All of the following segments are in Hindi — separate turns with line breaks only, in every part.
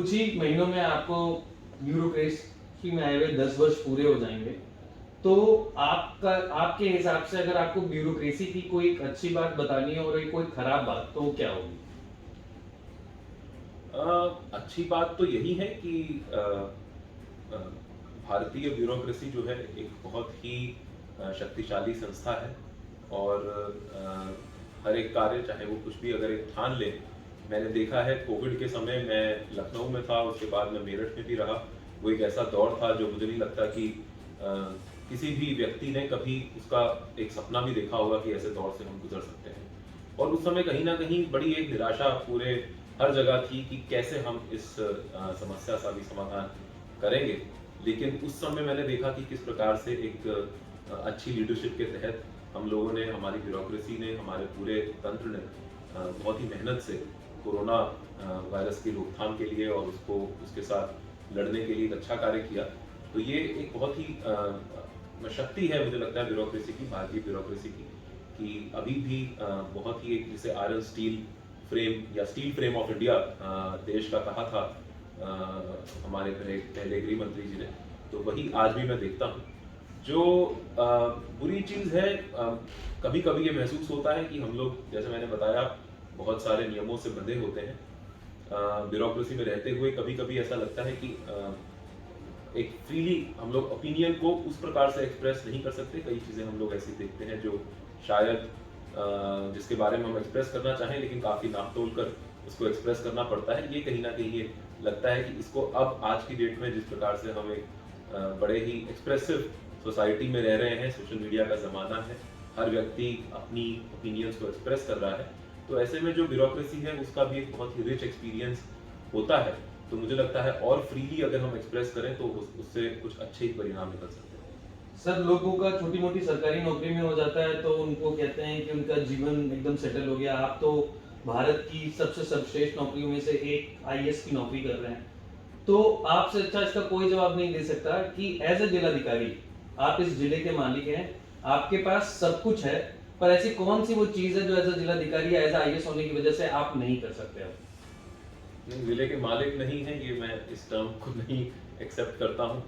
कुछ ही महीनों में आपको ब्यूरोक्रेसी में आए हुए 10 वर्ष पूरे हो जाएंगे। तो आपका आपके हिसाब से अगर आपको ब्यूरोक्रेसी की कोई एक अच्छी बात बतानी है और एक कोई खराब बात, तो क्या होगी?
अच्छी बात तो यही है कि अ, भारतीय ब्यूरोक्रेसी जो है एक बहुत ही शक्तिशाली संस्था है और हर एक कार्य चाहे वो कुछ भी अगर एक ठान ले। मैंने देखा है कोविड के समय मैं लखनऊ में था, उसके बाद मैं मेरठ में भी रहा। वो एक ऐसा दौर था जो मुझे नहीं लगता कि अ, किसी भी व्यक्ति ने कभी उसका एक सपना भी देखा होगा कि ऐसे दौर से हम गुजर सकते हैं। और उस समय कहीं ना कहीं बड़ी एक निराशा पूरे हर जगह थी कि कैसे हम इस समस्या का भी समाधान करेंगे। लेकिन उस समय मैंने देखा कि किस प्रकार से एक अच्छी लीडरशिप के तहत हम लोगों ने, हमारी ब्यूरोक्रेसी ने, हमारे पूरे तंत्र ने बहुत ही मेहनत से कोरोना वायरस की रोकथाम के लिए और उसको उसके साथ लड़ने के लिए एक अच्छा कार्य किया। तो ये एक बहुत ही शक्ति है मुझे लगता है ब्यूरोक्रेसी की, भारतीय ब्यूरोक्रेसी की, कि अभी भी बहुत ही एक जिसे आयरन स्टील फ्रेम या स्टील फ्रेम ऑफ इंडिया देश का कहा था हमारे पहले गृह मंत्री जी ने, तो वही आज भी मैं देखता हूँ। जो बुरी चीज़ है, कभी कभी ये महसूस होता है कि हम लोग, जैसे मैंने बताया, बहुत सारे नियमों से बंधे होते हैं। ब्यूरोक्रेसी में रहते हुए कभी कभी ऐसा लगता है कि एक फ्रीली हम लोग ओपिनियन को उस प्रकार से एक्सप्रेस नहीं कर सकते। कई चीज़ें हम लोग ऐसी देखते हैं जो शायद जिसके बारे में हम एक्सप्रेस करना चाहें लेकिन काफ़ी नाप तोल कर उसको एक्सप्रेस करना पड़ता है। ये कहीं ना कहीं ये लगता है कि इसको अब आज की डेट में जिस प्रकार से हम एक बड़े ही एक्सप्रेसिव सोसाइटी में रह रहे हैं, सोशल मीडिया का ज़माना है, हर व्यक्ति अपनी ओपिनियंस को एक्सप्रेस कर रहा है, तो ऐसे में जो ब्यूरोक्रेसी है उसका भी एक बहुत ही रिच एक्सपीरियंस होता है। तो मुझे लगता है और फ्रीली अगर हम एक्सप्रेस करें तो उससे कुछ अच्छे ही परिणाम निकल सकते हैं।
सर, लोगों का छोटी मोटी सरकारी नौकरी में हो जाता है तो उनको कहते हैं कि उनका जीवन एकदम सेटल हो गया। आप तो भारत की सबसे सर्वश्रेष्ठ नौकरियों में से एक आईएएस की नौकरी कर रहे हैं, तो आपसे अच्छा इसका कोई जवाब नहीं दे सकता कि एज ए जिलाधिकारी आप इस जिले के मालिक हैं, आपके पास सब कुछ है, पर ऐसी कौन सी वो चीज है जो एज ए जिलाधिकारी या एज आईएएस होने की वजह से आप नहीं कर सकते? अब
नहीं, जिले के मालिक नहीं है, ये मैं इस टर्म को नहीं एक्सेप्ट करता हूँ।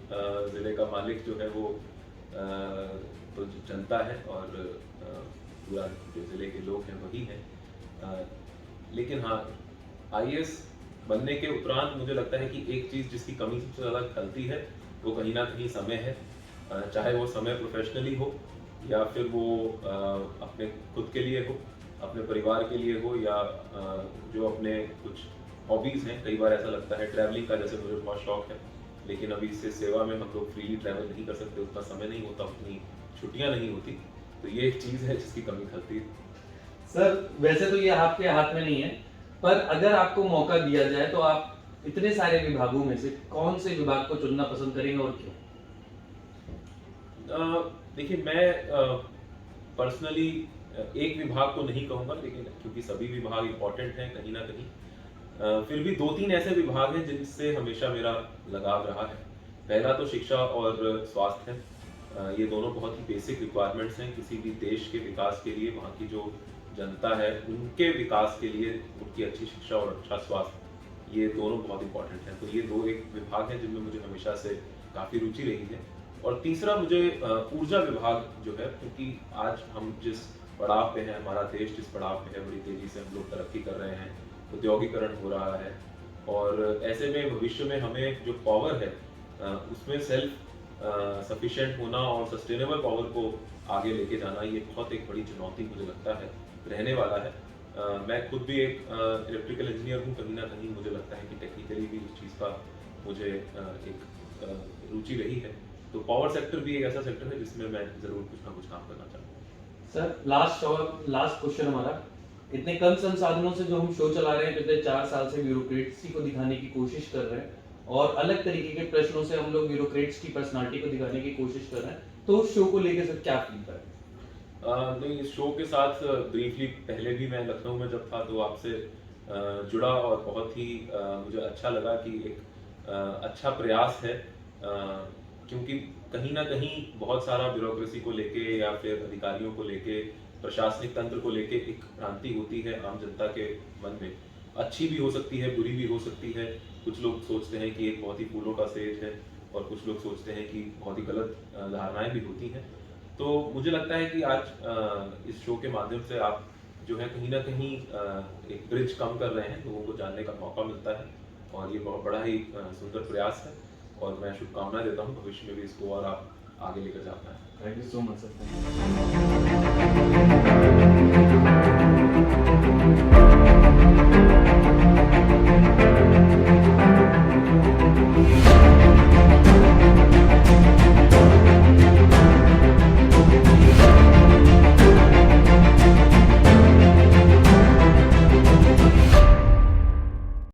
जिले का मालिक जो है वो तो जो जनता है और पूरा जो जिले के लोग हैं वही हैं। लेकिन हाँ, आईएएस बनने के उपरांत मुझे लगता है कि एक चीज़ जिसकी कमी सबसे ज़्यादा खलती है वो कहीं ना कहीं समय है। चाहे वो समय प्रोफेशनली हो या फिर वो अपने खुद के लिए हो, अपने परिवार के लिए हो, या जो अपने कुछ हॉबीज़ हैं। कई बार ऐसा लगता है ट्रैवलिंग का, जैसे मुझे बहुत शौक है, लेकिन अभी इससे सेवा में हम लोग फ्रीली ट्रैवल नहीं कर सकते, उतना समय नहीं होता, उतनी छुट्टियां नहीं होती। तो ये एक चीज़ है जिसकी कमी खलती है।
सर, वैसे तो ये आपके हाथ में नहीं है, पर अगर आपको मौका दिया जाए तो आप इतने सारे विभागों में से कौन से विभाग को चुनना पसंद करेंगे और क्यों?
देखिए, मैं पर्सनली एक विभाग को नहीं कहूँगा, लेकिन क्योंकि सभी विभाग इम्पोर्टेंट हैं कहीं ना कहीं, फिर भी दो तीन ऐसे विभाग हैं जिनसे हमेशा मेरा लगाव रहा है। पहला तो शिक्षा और स्वास्थ्य है। ये दोनों बहुत ही बेसिक रिक्वायरमेंट्स हैं किसी भी देश के विकास के लिए। वहाँ की जो जनता है उनके विकास के लिए उनकी अच्छी शिक्षा और अच्छा स्वास्थ्य, ये दोनों बहुत इंपॉर्टेंट हैं। तो ये दो एक विभाग हैं जिनमें मुझे हमेशा से काफ़ी रुचि रही है। और तीसरा मुझे ऊर्जा विभाग जो है, क्योंकि आज हम जिस पड़ाव पे हैं, हमारा देश जिस पड़ाव पे है, बड़ी तेज़ी से हम लोग तरक्की कर रहे हैं, औद्योगिकरण हो रहा है, और ऐसे में भविष्य में हमें जो पावर है उसमें सेल्फ सफिशिएंट होना और सस्टेनेबल पावर को आगे लेके जाना, ये बहुत एक बड़ी चुनौती मुझे लगता है रहने वाला है। मैं खुद भी एक इलेक्ट्रिकल इंजीनियर हूँ। कहीं ना कहीं मुझे लगता है कि टेक्निकली भी उस चीज़ का मुझे एक रुचि रही है। तो पावर सेक्टर भी एक ऐसा सेक्टर है जिसमें मैं ज़रूर कुछ ना कुछ काम करना चाहूँगा।
सर, लास्ट क्वेश्चन हमारा, इतने कम संसाधनों से जो हम शो चला रहे हैं, पिछले 4 साल से ब्यूरोक्रेसी को दिखाने की कोशिश कर रहे हैं और अलग तरीके के प्रश्नों से हम लोग ब्यूरोक्रेट्स की पर्सनालिटी को दिखाने की कोशिश कर रहे हैं, तो उस शो को लेकर सर क्या फीडबैक है?
नहीं, इस शो के साथ ब्रीफली पहले भी मैं लखनऊ में जब था तो आपसे जुड़ा, और बहुत ही मुझे अच्छा लगा कि एक अच्छा प्रयास है, क्योंकि कहीं ना कहीं बहुत सारा ब्यूरोक्रेसी को लेके या फिर अधिकारियों को लेके, प्रशासनिक तंत्र को लेके एक भ्रांति होती है आम जनता के मन में। अच्छी भी हो सकती है, बुरी भी हो सकती है, कुछ लोग सोचते हैं कि एक बहुत ही फूलों का सेज है और कुछ लोग सोचते हैं कि बहुत ही गलत धारणाएं भी होती हैं। तो मुझे लगता है कि आज इस शो के माध्यम से आप जो है कहीं ना कहीं एक ब्रिज कम कर रहे हैं, लोगों को जानने का मौका मिलता है और ये बहुत बड़ा ही सुंदर प्रयास है और मैं शुभकामनाएं देता हूँ भविष्य में भी इसको और आप आगे लेकर जा पाएं।
Thank you so much sir.